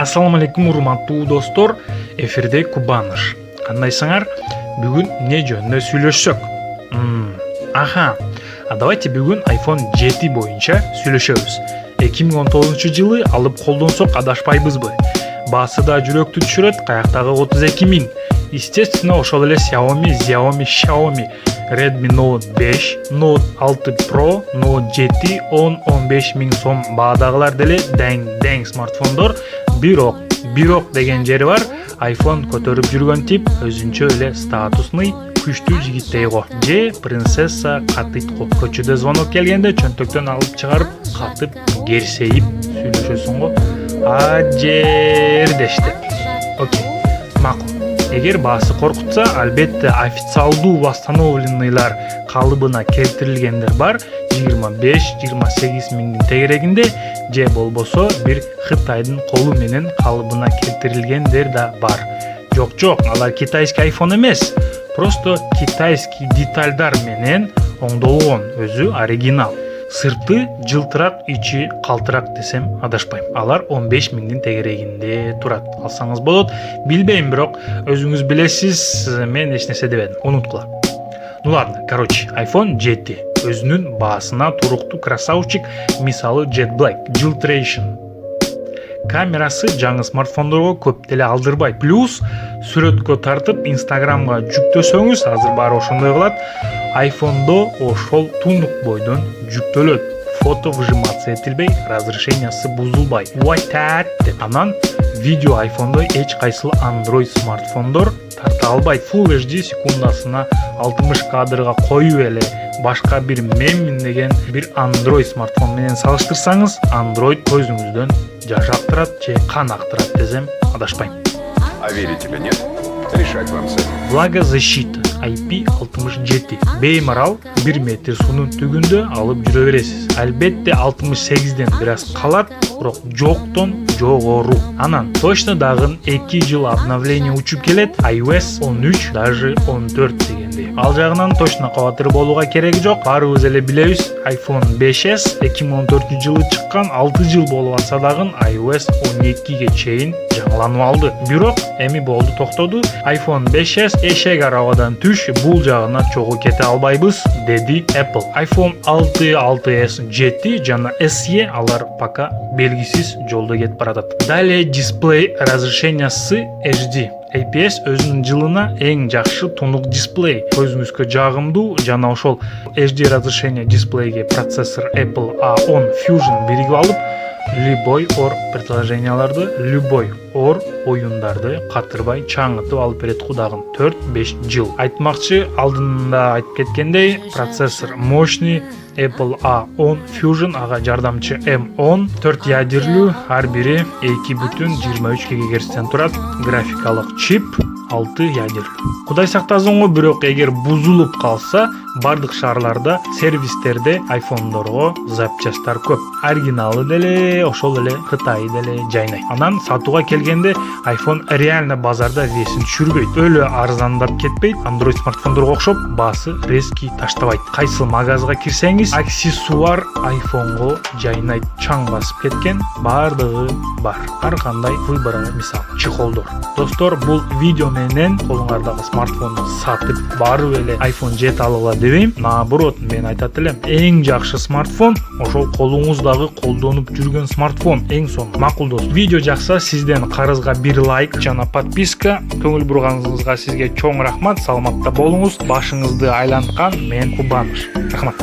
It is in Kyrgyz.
Ассаламу алейкум урматтуу достор, эфирде Кубаныш. Кандайсыңар? Бүгүн эмне жөнүндө сүйлөшсөк? Давайте бүгүн iPhone 7 боюнча сүйлөшөбүз. 2019 жылы алып колдонсок адашпайбызбы? Баасы да жүрөктү түшүрөт, каяктагы 32 000. Естественно, ошол эле Xiaomi, Redmi Note 5, Note 6 Pro, Note 7, 10-15 000 сом баадагылар деле дэң смартфондор. Бирок деген жери бар. iPhone көтөрүп жүргөн тип өзүнчө эле статусный күчтүү жигиттей го. Же принцесса катытко. Көчөдө звонок келгенде чөнтөктөн алып чыгарып, катып, керсейип сүйлөшөсүң го. Жердешти. Окей. Макул. Эгер баасы коркутса, албетте официалдуу восстановленныйлар калыбына келтирилгендер бар. 25-28 миңдин тегерегинде, же болбосо бир Кытайдын колу менен калыбына келтирилгендер да бар. Жок, алар китайский iPhone эмес. Просто китайский детальдар менен оңдолгон, өзү оригинал. Сырты жылтырак, ичи калтырак десем адашпайм. Алар 15 миңдин тегерегинде турат. Алсаңыз болот. Билбейм, бирок өзүңүз билесиз, мен эч нерсе дебедим. Унуткула. Ну ладно, iPhone 7 өзүнүн баасына туруктуу красавчик, мисалы Jet Black, Filtration. Камерасы жаңы смартфондорго көп деле алдырбайт. Плюс сүрөткө тартып Instagramга жүктөсөңүз, азыр баары ошондой кылат. iPhone'до ошол тунук бойдон жүктөлөт. Фото выжиматься этилбей, разрешениясы бузулбай. Деп. Анан видео iPhone'до эч кайсыл Android смартфондор тарта албайт. Full HD секундасына 60 кадрга коюп эле башка бир меммин деген бир Android смартфон менен салыштырсаңыз, Android көзүңүздөн жаш актырат же кан актырат десем адашпайм. А верить тебе нет? Решать вам с этим. Влагозащита IP67. Беймарал 1 метр суунун түгүндө алып жүрө бересиз. Албетте 68ден бир аз калат, бирок жоктон жогору. Анан точно дагы 2 жыл обновление учуп келет. iOS 13, даже 14 дегендей. Ал жагынан точно кабатыр болууга кереги жок. Баарыбыз эле билебиз, iPhone 5s 2014 жылы чыккан, 6 жыл болуп атса дагы iOS 12ге чейин жаңыланып алды. Бирок эми болду, токтоду. iPhone 5s эшек арабадан түш, бул жагына чогуу кете албайбыз, деди Apple. iPhone 6, 6s, 7 жана SE алар пока белгисиз жолдо кетип баратат. Далее дисплей разрешениясы HD. IPS өзүнүн жылына эң жакшы тунук дисплей. Көзүңүзгө жагымдуу жана ошол HD разрешение дисплейге процессор Apple A10 Fusion биригип алып, любой ор предложенияларды, любой ор оюндарды катырбай чаңытып алып берет кудагын 4-5 жыл. Айтмакчы, алдында айтып кеткендей, процессор мощный, Apple A10 Fusion, ага жардамчы M10, 4 ядерлүү, ар бири 2,23 ГГц турат, графикалык чип 6 ядерлүү. Кудай сактасын го, бирок эгер бузулуп калса, бардык шаарларда, сервистерде iPhone'дорго запчасттар көп. Оригиналы деле, ошол эле Кытай деле жайнайт. Анан сатууга келгенде iPhone реально базарда весин түшүрбөйт. Өлө арзандап кетпейт. Android смартфондорго окшоп, баасы резкий таштабайт. Кайсы магазга кирсеңиз, аксессуар iPhone'го жайнайт. Чаң басып кеткен бардыгы бар. Ар кандай выбор, мисал чехолдор. Достор, бул видео менен колуңардагы смартфонду сатып барып эле iPhone 7 алгыла дебейм. Наоборот, мен айтат элем, эң жакшы смартфон ошол колуңуздагы колдонуп жүргөн смартфон. Эң сонун. Макул дос, видео жакса сизден карызга бир лайк жана подписка. Көңүл бурганыңызга сизге чоң рахмат. Саламатта болуңуз. Башыңызды айланткан мен Кубаныш. Рахмат.